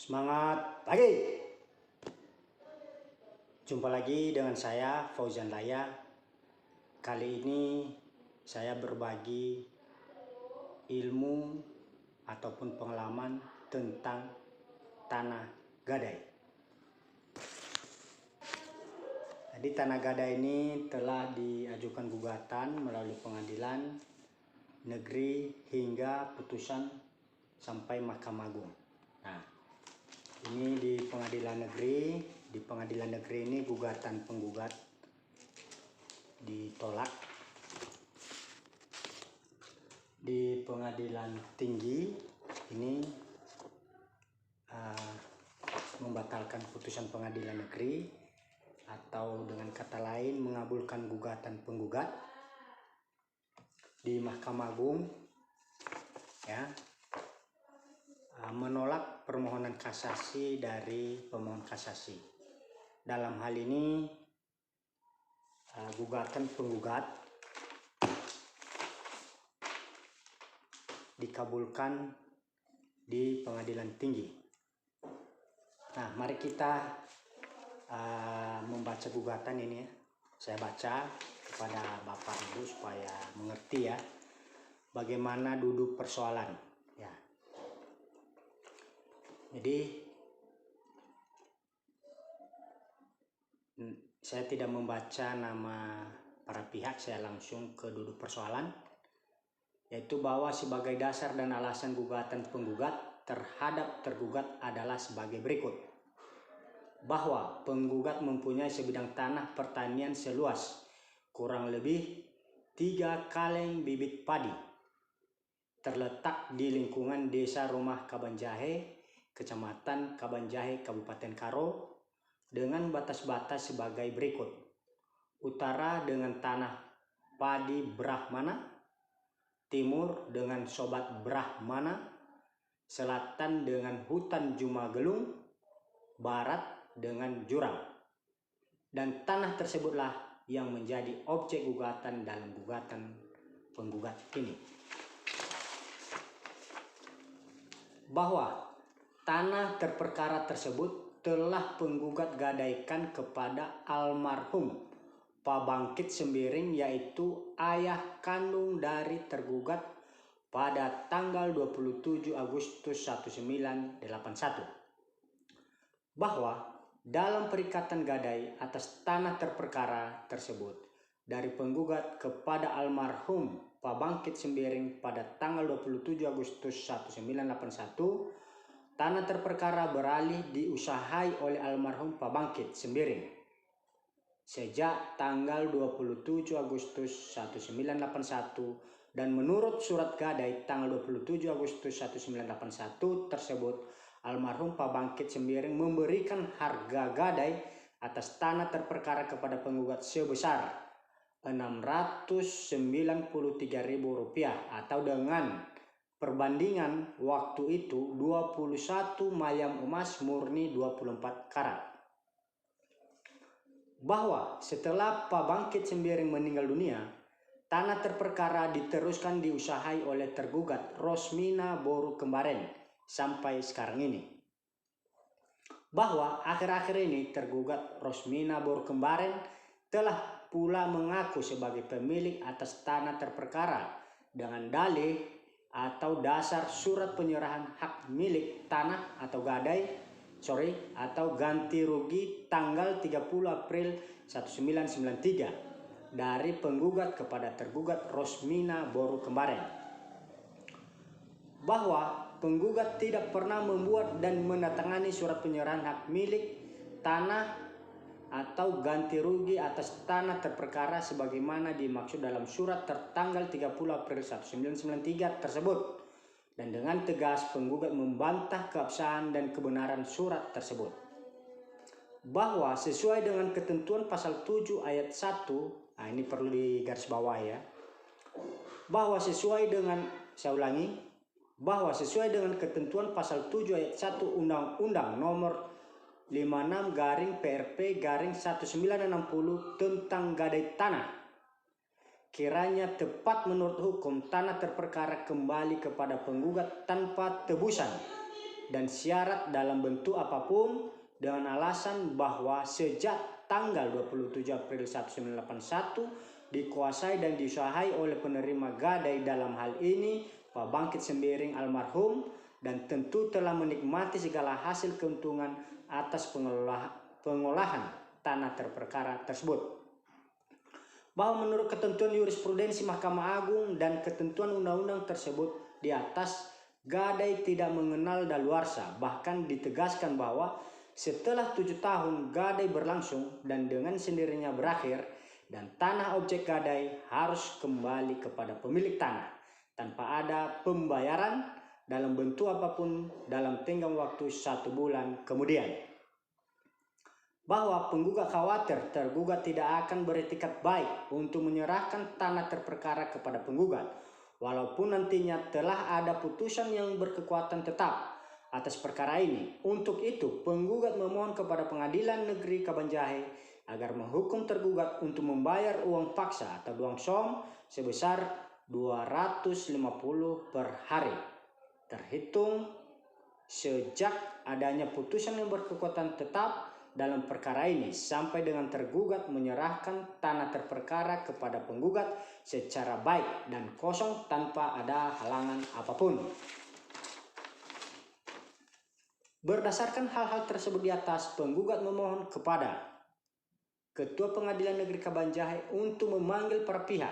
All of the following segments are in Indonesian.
Semangat pagi. Jumpa lagi dengan saya Fauzan Laya. Kali ini saya berbagi ilmu ataupun pengalaman tentang tanah gadai. Jadi tanah gadai ini telah diajukan gugatan melalui pengadilan negeri hingga putusan sampai Mahkamah Agung. Nah, ini di pengadilan negeri ini gugatan penggugat ditolak. Di pengadilan tinggi ini membatalkan putusan pengadilan negeri, atau dengan kata lain mengabulkan gugatan penggugat. Di Mahkamah Agung menolak permohonan kasasi dari pemohon kasasi. Dalam hal ini gugatan penggugat dikabulkan di pengadilan tinggi. Nah, mari kita membaca gugatan ini ya. Saya baca kepada Bapak Ibu supaya mengerti ya bagaimana duduk persoalan ya. Jadi saya tidak membaca nama para pihak, saya langsung ke duduk persoalan, yaitu bahwa sebagai dasar dan alasan gugatan penggugat terhadap tergugat adalah sebagai berikut. Bahwa penggugat mempunyai sebidang tanah pertanian seluas kurang lebih 3 kaleng bibit padi, terletak di lingkungan Desa Rumah Kabanjahe, Kecamatan Kabanjahe, Kabupaten Karo, dengan batas-batas sebagai berikut. Utara dengan tanah padi Brahmana, timur dengan sobat Brahmana, selatan dengan hutan Jumagelung, barat dengan jurang. Dan tanah tersebutlah yang menjadi objek gugatan dalam gugatan penggugat ini. Bahwa tanah terperkara tersebut telah penggugat gadaikan kepada almarhum Pak Bangkit Sembiring, yaitu ayah kandung dari tergugat, pada tanggal 27 Agustus 1981. Bahwa dalam perikatan gadai atas tanah terperkara tersebut dari penggugat kepada almarhum Pak Bangkit Sembiring pada tanggal 27 Agustus 1981, tanah terperkara beralih diusahai oleh almarhum Pak Bangkit Sembiring sejak tanggal 27 Agustus 1981, dan menurut surat gadai tanggal 27 Agustus 1981 tersebut, almarhum Pak Bangkit Sembiring memberikan harga gadai atas tanah terperkara kepada penggugat sebesar Rp693.000, atau dengan perbandingan waktu itu 21 mayam emas murni 24 karat. Bahwa setelah Pak Bangkit Sembiring meninggal dunia, tanah terperkara diteruskan diusahai oleh tergugat Rosmina Boru Kembaren sampai sekarang ini. Bahwa akhir-akhir ini tergugat Rosmina Boru Kembaren telah pula mengaku sebagai pemilik atas tanah terperkara dengan dalih atau dasar surat penyerahan hak milik tanah atau atau ganti rugi tanggal 30 April 1993 dari penggugat kepada tergugat Rosmina Boru Kembaren. Bahwa penggugat tidak pernah membuat dan menandatangani surat penyerahan hak milik tanah atau ganti rugi atas tanah terperkara sebagaimana dimaksud dalam surat tertanggal 30 April 1993 tersebut. Dan dengan tegas penggugat membantah keabsahan dan kebenaran surat tersebut. Bahwa sesuai dengan ketentuan pasal 7 ayat 1, ini perlu digarisbawahi ya. Bahwa sesuai dengan ketentuan pasal 7 ayat 1 Undang-Undang nomor 56/PRP/1960 tentang gadai tanah, kiranya tepat menurut hukum tanah terperkara kembali kepada penggugat tanpa tebusan dan syarat dalam bentuk apapun dengan alasan bahwa sejak tanggal 27 April 1981 dikuasai dan diusahakan oleh penerima gadai dalam hal ini Pak Bangkit Sembiring almarhum, dan tentu telah menikmati segala hasil keuntungan atas pengolahan tanah terperkara tersebut. Bahwa menurut ketentuan jurisprudensi Mahkamah Agung dan ketentuan undang-undang tersebut di atas, gadai tidak mengenal daluarsa. Bahkan ditegaskan bahwa setelah 7 tahun gadai berlangsung dan dengan sendirinya berakhir, dan tanah objek gadai harus kembali kepada pemilik tanah tanpa ada pembayaran dalam bentuk apapun dalam tenggang waktu 1 bulan kemudian. Bahwa penggugat khawatir tergugat tidak akan beretikat baik untuk menyerahkan tanah terperkara kepada penggugat, walaupun nantinya telah ada putusan yang berkekuatan tetap atas perkara ini. Untuk itu, penggugat memohon kepada Pengadilan Negeri Kabanjahe agar menghukum tergugat untuk membayar uang paksa atau duang som sebesar 250 per hari, terhitung sejak adanya putusan yang berkekuatan tetap dalam perkara ini sampai dengan tergugat menyerahkan tanah terperkara kepada penggugat secara baik dan kosong tanpa ada halangan apapun. Berdasarkan hal-hal tersebut di atas, penggugat memohon kepada Ketua Pengadilan Negeri Kabanjahe untuk memanggil para pihak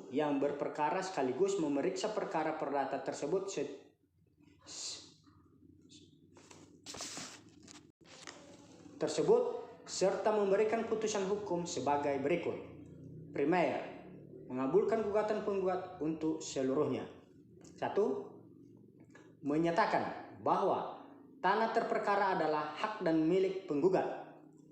yang berperkara sekaligus memeriksa perkara perdata tersebut serta memberikan putusan hukum sebagai berikut. Primer, mengabulkan gugatan penggugat untuk seluruhnya. 1. Menyatakan bahwa tanah terperkara adalah hak dan milik penggugat.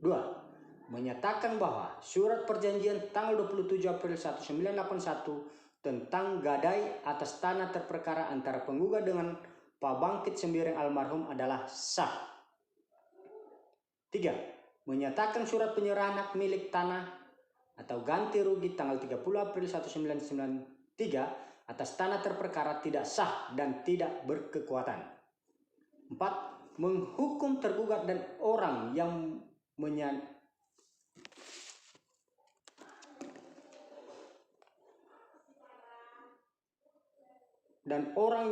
2. Menyatakan bahwa surat perjanjian tanggal 27 April 1981 tentang gadai atas tanah terperkara antara penggugat dengan Pak Bangkit Sembiring almarhum adalah sah. 3. Menyatakan surat penyerahan hak milik tanah atau ganti rugi tanggal 30 April 1993 atas tanah terperkara tidak sah dan tidak berkekuatan. 4. Menghukum tergugat dan orang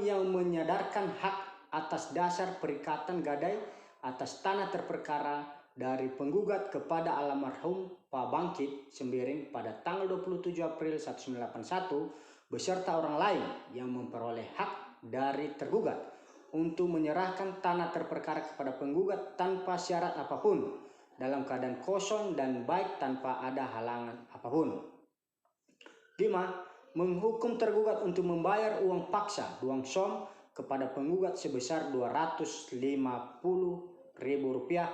yang menyadarkan hak atas dasar perikatan gadai atas tanah terperkara dari penggugat kepada almarhum Pak Bangkit Sembiring pada tanggal 27 April 1981 beserta orang lain yang memperoleh hak dari tergugat untuk menyerahkan tanah terperkara kepada penggugat tanpa syarat apapun dalam keadaan kosong dan baik tanpa ada halangan apapun. 5. Menghukum tergugat untuk membayar uang paksa duang som kepada penggugat sebesar Rp250.000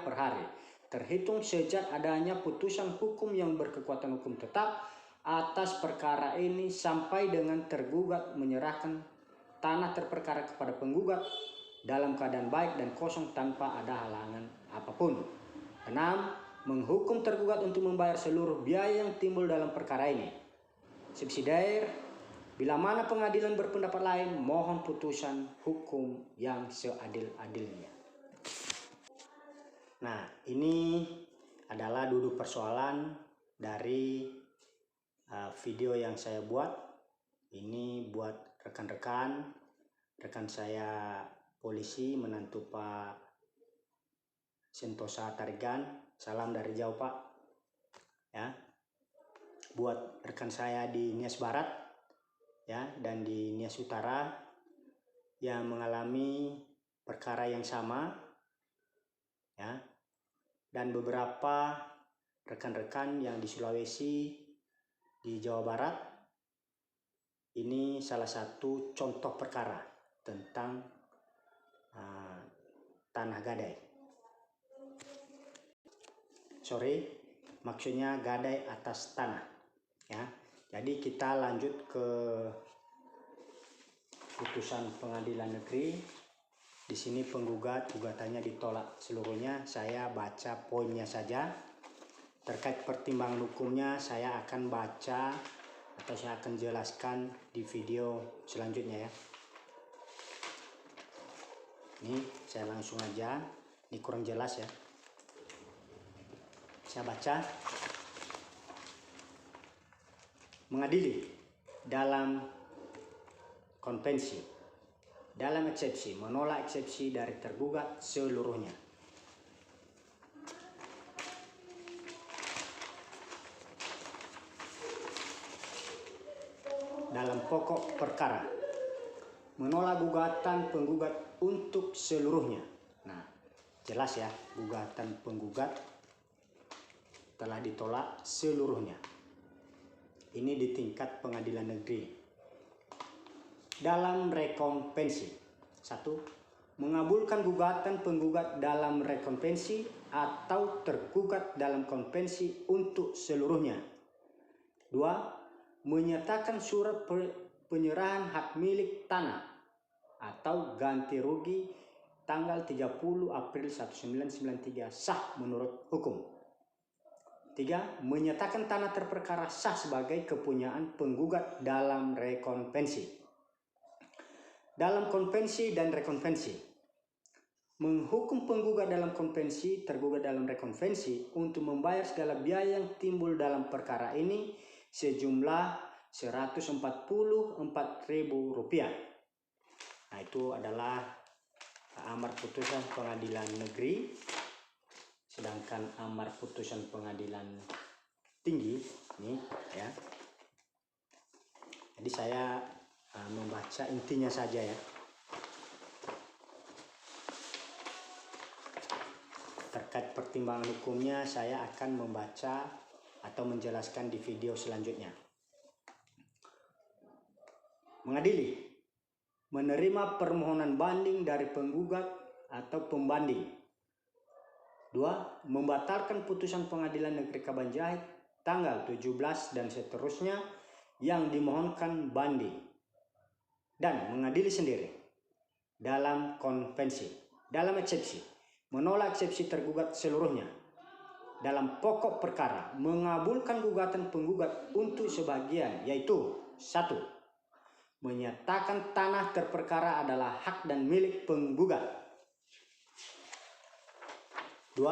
per hari, terhitung sejak adanya putusan hukum yang berkekuatan hukum tetap atas perkara ini sampai dengan tergugat menyerahkan tanah terperkara kepada penggugat dalam keadaan baik dan kosong tanpa ada halangan apapun. 6. Menghukum tergugat untuk membayar seluruh biaya yang timbul dalam perkara ini. Subsidiar, bila mana pengadilan berpendapat lain, mohon putusan hukum yang seadil-adilnya. Nah, ini adalah duduk persoalan dari video yang saya buat. Ini buat rekan saya polisi, menantu Pak Sentosa Tarigan. Salam dari jauh, Pak. Ya. Buat rekan saya di Nias Barat ya dan di Nias Utara yang mengalami perkara yang sama ya, dan beberapa rekan-rekan yang di Sulawesi, di Jawa Barat. Ini salah satu contoh perkara tentang tanah gadai. Maksudnya gadai atas tanah. Ya, jadi kita lanjut ke putusan pengadilan negeri. Di sini gugatannya ditolak seluruhnya. Saya baca poinnya saja. Terkait pertimbangan hukumnya saya akan baca atau saya akan jelaskan di video selanjutnya ya. Ini saya langsung aja, ini kurang jelas ya. Saya baca. Mengadili dalam konvensi, dalam eksepsi, menolak eksepsi dari tergugat seluruhnya. Dalam pokok perkara, menolak gugatan penggugat untuk seluruhnya. Nah, jelas ya, gugatan penggugat telah ditolak seluruhnya. Ini di tingkat pengadilan negeri. Dalam rekonvensi, 1. Mengabulkan gugatan penggugat dalam rekonvensi atau tergugat dalam konvensi untuk seluruhnya. 2. Menyatakan surat penyerahan hak milik tanah atau ganti rugi tanggal 30 April 1993 sah menurut hukum. 3. Menyatakan tanah terperkara sah sebagai kepunyaan penggugat dalam rekonvensi. Dalam konvensi dan rekonvensi, menghukum penggugat dalam konvensi, tergugat dalam rekonvensi untuk membayar segala biaya yang timbul dalam perkara ini sejumlah Rp144.000. Nah, itu adalah amar putusan pengadilan negeri. Sedangkan amar putusan pengadilan tinggi ini ya. Jadi saya membaca intinya saja ya. Terkait pertimbangan hukumnya saya akan membaca atau menjelaskan di video selanjutnya. Mengadili, menerima permohonan banding dari penggugat atau pembanding. 2. Membatalkan putusan pengadilan negeri Kabanjahit tanggal 17 dan seterusnya yang dimohonkan banding. Dan mengadili sendiri dalam konvensi, dalam eksepsi, menolak eksepsi tergugat seluruhnya. Dalam pokok perkara, mengabulkan gugatan penggugat untuk sebagian, yaitu 1. Menyatakan tanah terperkara adalah hak dan milik penggugat. 2.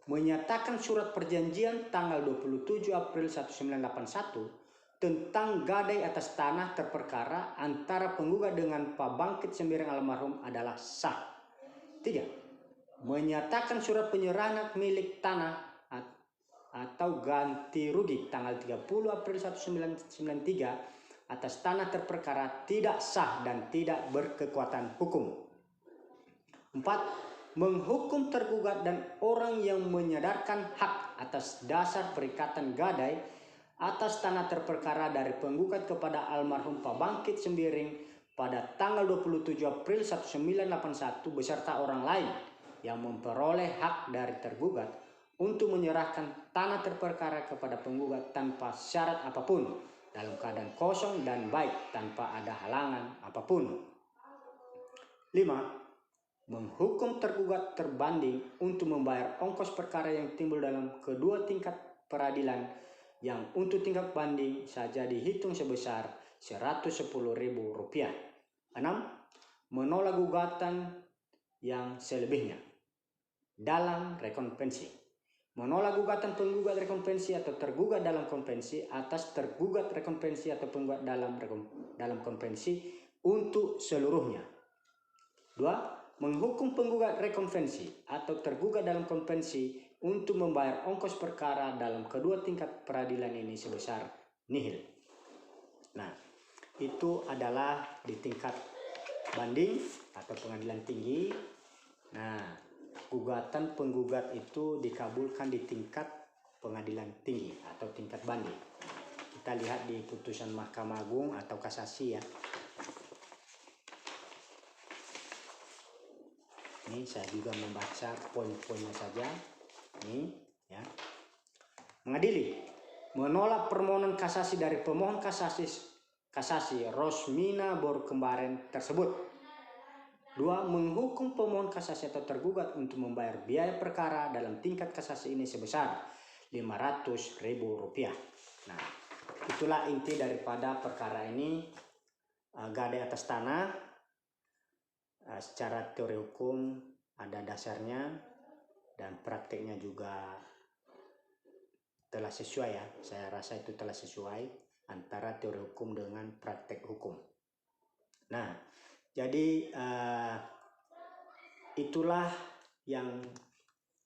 Menyatakan surat perjanjian tanggal 27 April 1981 tentang gadai atas tanah terperkara antara penggugat dengan Pak Bangkit Sembiring almarhum adalah sah. 3. Menyatakan surat penyerahan hak milik tanah atau ganti rugi tanggal 30 April 1993 atas tanah terperkara tidak sah dan tidak berkekuatan hukum. 4. Menghukum tergugat dan orang yang menyadarkan hak atas dasar perikatan gadai atas tanah terperkara dari penggugat kepada almarhum Pak Bangkit Sembiring pada tanggal 27 April 1981 beserta orang lain yang memperoleh hak dari tergugat untuk menyerahkan tanah terperkara kepada penggugat tanpa syarat apapun dalam keadaan kosong dan baik tanpa ada halangan apapun. 5. Menghukum tergugat terbanding untuk membayar ongkos perkara yang timbul dalam kedua tingkat peradilan yang untuk tingkat banding saja dihitung sebesar Rp110.000. 6. Menolak gugatan yang selebihnya. Dalam rekonvensi, menolak gugatan penggugat rekonvensi atau tergugat dalam konvensi atas tergugat rekonvensi atau penggugat dalam konvensi untuk seluruhnya. 2. Menghukum penggugat rekonvensi atau tergugat dalam konvensi untuk membayar ongkos perkara dalam kedua tingkat peradilan ini sebesar nihil. Nah, itu adalah di tingkat banding atau pengadilan tinggi. Nah, gugatan penggugat itu dikabulkan di tingkat pengadilan tinggi atau tingkat banding. Kita lihat di putusan Mahkamah Agung atau kasasi ya. Ini saya juga membaca poin-poinnya saja. Ini ya. Mengadili, menolak permohonan kasasi dari pemohon kasasi Rosmina Borkembaren tersebut. 2. Menghukum pemohon kasasi atau tergugat untuk membayar biaya perkara dalam tingkat kasasi ini sebesar Rp500.000. Nah, itulah inti daripada perkara ini, gadai atas tanah secara teori hukum ada dasarnya dan prakteknya juga telah sesuai ya. Saya rasa itu telah sesuai antara teori hukum dengan praktek hukum. Nah, jadi itulah yang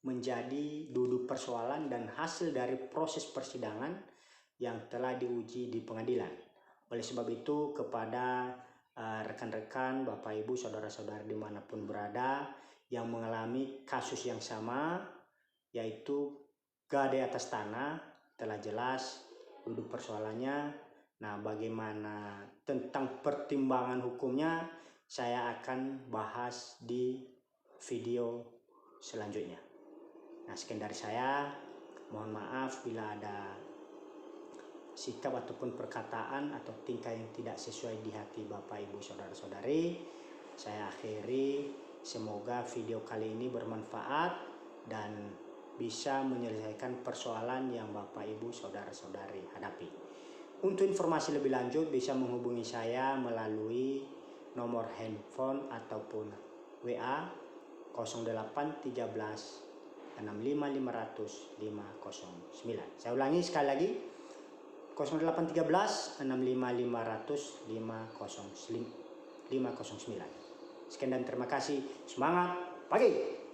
menjadi duduk persoalan dan hasil dari proses persidangan yang telah diuji di pengadilan. Oleh sebab itu, kepada rekan-rekan, Bapak Ibu, saudara-saudara dimanapun berada yang mengalami kasus yang sama, yaitu gadai atas tanah, telah jelas duduk persoalannya. Nah, bagaimana tentang pertimbangan hukumnya saya akan bahas di video selanjutnya. Nah, sekian dari saya. Mohon maaf bila ada sikap ataupun perkataan atau tingkah yang tidak sesuai di hati Bapak Ibu saudara-saudari. Saya akhiri, semoga video kali ini bermanfaat dan bisa menyelesaikan persoalan yang Bapak Ibu saudara-saudari hadapi. Untuk informasi lebih lanjut bisa menghubungi saya melalui nomor handphone ataupun WA 0813 65500 509. Saya ulangi sekali lagi, 0813 65500 509. Sekian dan terima kasih. Semangat pagi.